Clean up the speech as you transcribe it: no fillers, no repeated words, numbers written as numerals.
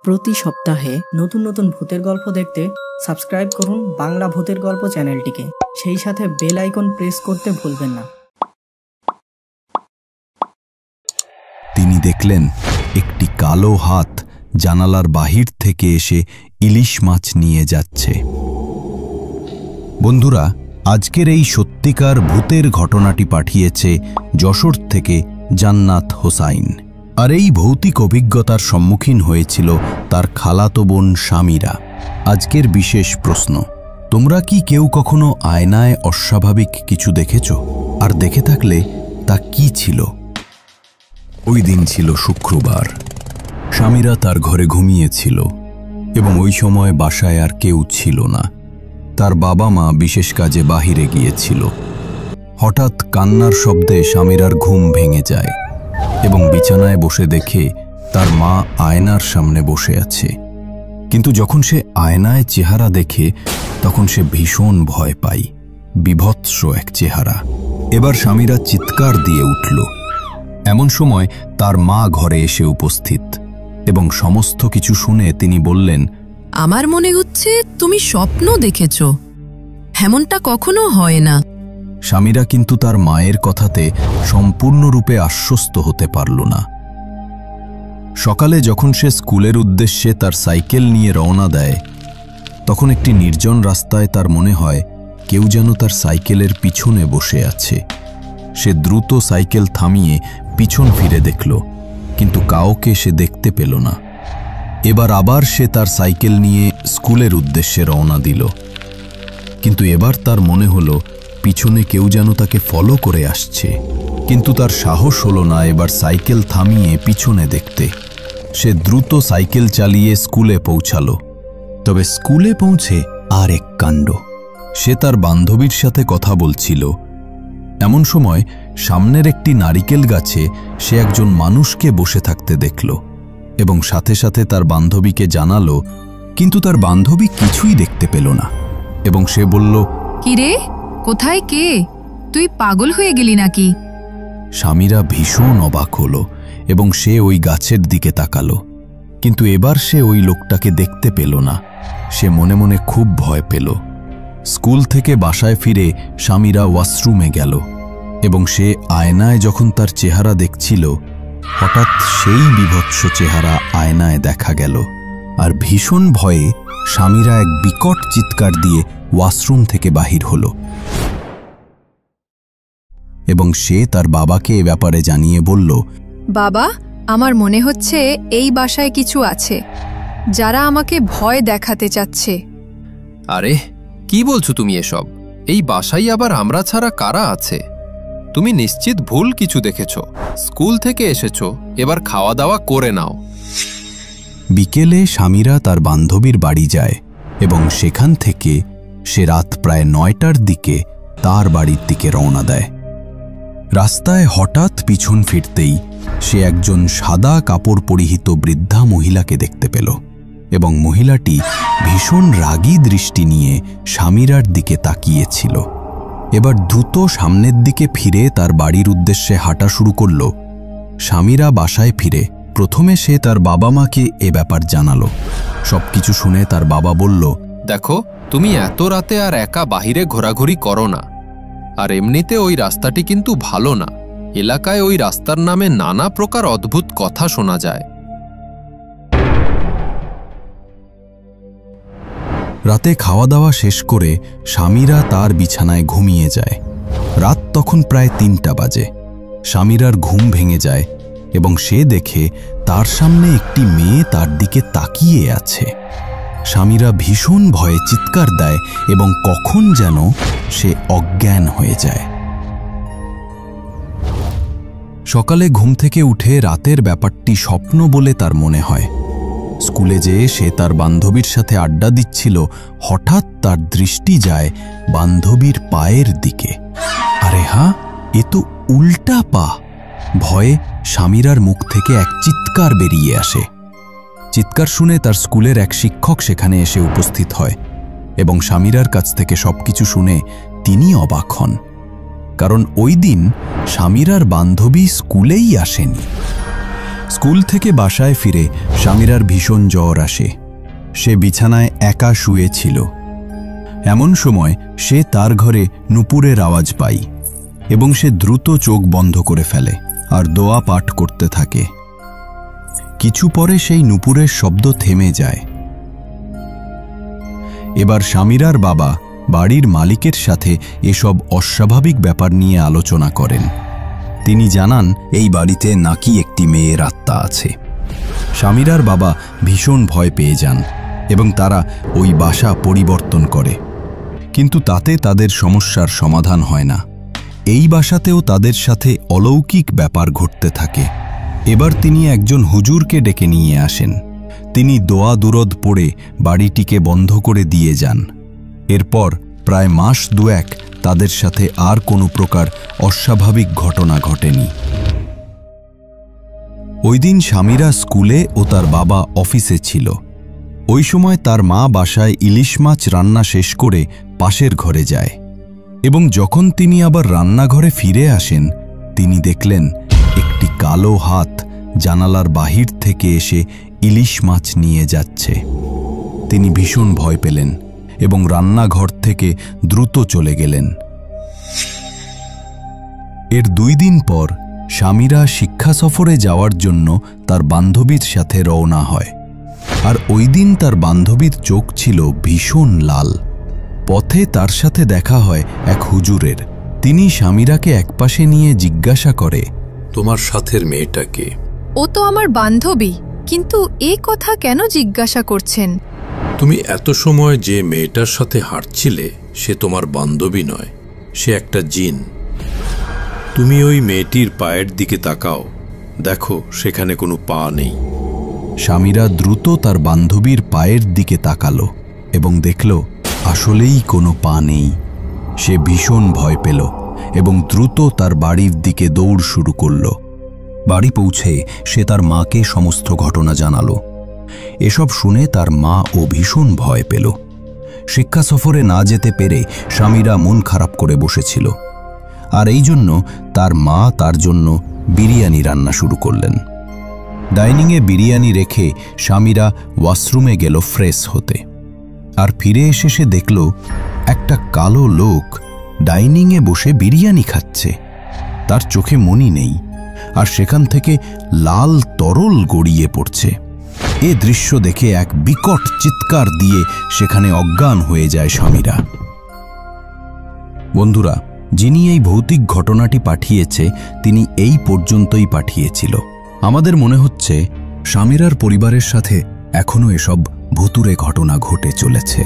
প্রতি সপ্তাহে নতুন নতুন ভূতের গল্প দেখতে সাবস্ক্রাইব করুন বাংলা ভূতের গল্প চ্যানেলটিকে। সেই সাথে বেল আইকন প্রেস করতে ভুলবেন না। তিনি দেখলেন একটি কালো হাত জানালার বাহির থেকে এসে ইলিশ মাছ নিয়ে যাচ্ছে। বন্ধুরা, আজকের এই সত্যিকার ভূতের ঘটনাটি পাঠিয়েছে যশোর থেকে জান্নাত হোসাইন। আর এই ভৌতিক অভিজ্ঞতার সম্মুখীন হয়েছিল তার খালাতো বোন শামিরা। আজকের বিশেষ প্রশ্ন, তোমরা কি কেউ কখনো আয়নায় অস্বাভাবিক কিছু দেখেছ? আর দেখে থাকলে তা কি ছিল? ওই দিন ছিল শুক্রবার। শামিরা তার ঘরে ঘুমিয়েছিল এবং ওই সময় বাসায় আর কেউ ছিল না। তার বাবা মা বিশেষ কাজে বাহিরে গিয়েছিল। হঠাৎ কান্নার শব্দে শামিরার ঘুম ভেঙে যায় এবং বিছানায় বসে দেখে তার মা আয়নার সামনে বসে আছে। কিন্তু যখন সে আয়নায় চেহারা দেখে তখন সে ভীষণ ভয় পায়। বিভৎস এক চেহারা। এবার শামিরা চিৎকার দিয়ে উঠল। এমন সময় তার মা ঘরে এসে উপস্থিত এবং সমস্ত কিছু শুনে তিনি বললেন, আমার মনে হচ্ছে তুমি স্বপ্ন দেখেছ, এমনটা কখনো হয় না। শামিরা কিন্তু তার মায়ের কথাতে সম্পূর্ণরূপে আশ্বস্ত হতে পারল না। সকালে যখন সে স্কুলের উদ্দেশ্যে তার সাইকেল নিয়ে রওনা দেয়, তখন একটি নির্জন রাস্তায় তার মনে হয় কেউ যেন তার সাইকেলের পিছনে বসে আছে। সে দ্রুত সাইকেল থামিয়ে পিছন ফিরে দেখল, কিন্তু কাউকে সে দেখতে পেল না। এবার আবার সে তার সাইকেল নিয়ে স্কুলের উদ্দেশ্যে রওনা দিল, কিন্তু এবার তার মনে হলো পিছনে কেউ যেন তাকে ফলো করে আসছে। কিন্তু তার সাহস হলো না এবার সাইকেল থামিয়ে পিছনে দেখতে। সে দ্রুত সাইকেল চালিয়ে স্কুলে পৌঁছালো। তবে স্কুলে পৌঁছে আর এক কাণ্ড। সে তার বান্ধবীর সাথে কথা বলছিল। এমন সময় সামনের একটি নারিকেল গাছে সে একজন মানুষকে বসে থাকতে দেখল এবং সাথে সাথে তার বান্ধবীকে জানালো, কিন্তু তার বান্ধবী কিছুই দেখতে পেল না এবং সে বলল, কিরে, কোথায় কে? তুই পাগল হয়ে গেলি নাকি? শামিরা ভীষণ অবাক হলো এবং সে ওই গাছের দিকে তাকালো, কিন্তু এবার সে ওই লোকটাকে দেখতে পেল না। সে মনে মনে খুব ভয় পেল। স্কুল থেকে বাসায় ফিরে শামিরা ওয়াশরুমে গেল এবং সে আয়নায় যখন তার চেহারা দেখছিল, হঠাৎ সেই বিভৎস চেহারা আয়নায় দেখা গেল। আর ভীষণ ভয়ে শামিরা এক বিকট চিৎকার দিয়ে ওয়াশরুম থেকে বাহির হল এবং সে তার বাবাকে এ ব্যাপারে জানিয়ে বলল, বাবা, আমার মনে হচ্ছে এই বাসায় কিছু আছে, যারা আমাকে ভয় দেখাতে চাচ্ছে। আরে কি বলছো তুমি এসব? এই বাসায় আবার আমরা ছাড়া কারা আছে? তুমি নিশ্চিত ভুল কিছু দেখেছো। স্কুল থেকে এসেছো, এবার খাওয়া দাওয়া করে নাও। বিকেলে শামিরা তার বান্ধবীর বাড়ি যায় এবং সেখান থেকে সে রাত প্রায় 9টার দিকে তার বাড়ির দিকে রওনা দেয়। রাস্তায় হঠাৎ পিছন ফিরতেই সে একজন সাদা কাপড় পরিহিত বৃদ্ধা মহিলাকে দেখতে পেল এবং মহিলাটি ভীষণ রাগী দৃষ্টি নিয়ে শামিরার দিকে তাকিয়েছিল। এবার দ্রুত সামনের দিকে ফিরে তার বাড়ির উদ্দেশ্যে হাঁটা শুরু করল। শামিরা বাসায় ফিরে প্রথমে সে তার বাবা মাকে এ ব্যাপার জানালো। সবকিছু শুনে তার বাবা বলল, দেখো, তুমি এত রাতে আর একা বাহিরে ঘোরাঘুরি করো না। আর এমনিতে ওই রাস্তাটি কিন্তু ভালো না। এলাকায় ওই রাস্তার নামে নানা প্রকার অদ্ভুত কথা শোনা যায়। রাতে খাওয়া দাওয়া শেষ করে শামিরা তার বিছানায় ঘুমিয়ে যায়। রাত তখন প্রায় 3টা বাজে। শামিরার ঘুম ভেঙে যায় এবং সে দেখে তার সামনে একটি মেয়ে তার দিকে তাকিয়ে আছে। শামিরা ভীষণ ভয়ে চিৎকার দেয় এবং কখন যেন সে অজ্ঞান হয়ে যায়। সকালে ঘুম থেকে উঠে রাতের ব্যাপারটি স্বপ্ন বলে তার মনে হয়। স্কুলে যেয়ে সে তার বান্ধবীর সাথে আড্ডা দিচ্ছিল। হঠাৎ তার দৃষ্টি যায় বান্ধবীর পায়ের দিকে। আরে হ্যাঁ, এ তো উল্টা পা। ভয়ে শামিরার মুখ থেকে এক চিৎকার বেরিয়ে আসে। চিৎকার শুনে তার স্কুলের এক শিক্ষক সেখানে এসে উপস্থিত হয় এবং শামিরার কাছ থেকে সবকিছু শুনে তিনি অবাক হন, কারণ ওই দিন শামিরার বান্ধবী স্কুলেই আসেনি। স্কুল থেকে বাসায় ফিরে সামিরার ভীষণ জ্বর আসে। সে বিছানায় একা শুয়েছিল। এমন সময় সে তার ঘরে নূপুরের আওয়াজ পায় এবং সে দ্রুত চোখ বন্ধ করে ফেলে আর দোয়া পাঠ করতে থাকে। কিছু পরে সেই নূপুরের শব্দ থেমে যায়। এবার সামিরার বাবা বাড়ির মালিকের সাথে এসব অস্বাভাবিক ব্যাপার নিয়ে আলোচনা করেন। তিনি জানান এই বাড়িতে নাকি একটি মেয়ের আত্মা আছে। সামিরার বাবা ভীষণ ভয় পেয়ে যান এবং তারা ওই বাসা পরিবর্তন করে, কিন্তু তাতে তাদের সমস্যার সমাধান হয় না। এই বাসাতেও তাদের সাথে অলৌকিক ব্যাপার ঘটতে থাকে। এবার তিনি একজন হুজুরকে ডেকে নিয়ে আসেন। তিনি দোয়া দুরদ পড়ে বাড়িটিকে বন্ধ করে দিয়ে যান। এরপর প্রায় মাস দুয়েক তাদের সাথে আর কোনো প্রকার অস্বাভাবিক ঘটনা ঘটেনি। ওই দিন সামিরা স্কুলে ও তার বাবা অফিসে ছিল। ওই সময় তার মা বাসায় ইলিশ মাছ রান্না শেষ করে পাশের ঘরে যায় এবং যখন তিনি আবার রান্নাঘরে ফিরে আসেন, তিনি দেখলেন একটি কালো হাত জানালার বাহির থেকে এসে ইলিশ মাছ নিয়ে যাচ্ছে। তিনি ভীষণ ভয় পেলেন এবং রান্নাঘর থেকে দ্রুত চলে গেলেন। এর 2 দিন পর সামিরা শিক্ষা সফরে যাওয়ার জন্য তার বান্ধবীর সাথে রওনা হয়। আর ওই দিন তার বান্ধবীর চোখ ছিল ভীষণ লাল। পথে তার সাথে দেখা হয় এক হুজুরের। তিনি সামিরাকে একপাশে নিয়ে জিজ্ঞাসা করে, তোমার সাথের মেয়েটাকে? ও তো আমার বান্ধবী, কিন্তু এ কথা কেন জিজ্ঞাসা করছেন? তুমি এত সময় যে মেয়েটার সাথে হাঁটছিলে সে তোমার বান্ধবী নয়, সে একটা জিন। তুমি ওই মেয়েটির পায়ের দিকে তাকাও, দেখো সেখানে কোনো পা নেই। সামিরা দ্রুত তার বান্ধবীর পায়ের দিকে তাকালো এবং দেখল আসলেই কোনো পা নেই। সে ভীষণ ভয় পেল এবং দ্রুত তার বাড়ির দিকে দৌড় শুরু করল। বাড়ি পৌঁছে সে তার মাকে সমস্ত ঘটনা জানালো। এসব শুনে তার মা ও ভীষণ ভয় পেল। শিক্ষা সফরে না যেতে পেরে সামিরা মন খারাপ করে বসেছিল, আর এই জন্য তার মা তার জন্য বিরিয়ানি রান্না শুরু করলেন। ডাইনিংয়ে বিরিয়ানি রেখে সামিরা ওয়াশরুমে গেল ফ্রেশ হতে। আর ফিরে এসে সে দেখল একটা কালো লোক ডাইনিংয়ে বসে বিরিয়ানি খাচ্ছে। তার চোখে মনি নেই, আর সেখান থেকে লাল তরল গড়িয়ে পড়ছে। এ দৃশ্য দেখে এক বিকট চিৎকার দিয়ে সেখানে অজ্ঞান হয়ে যায় সামিরা। বন্ধুরা, যিনি এই ভৌতিক ঘটনাটি পাঠিয়েছে তিনি এই পর্যন্তই পাঠিয়েছিল। আমাদের মনে হচ্ছে সামিরার পরিবারের সাথে এখনো এসব ভুতুড়ে ঘটনা ঘটে চলেছে।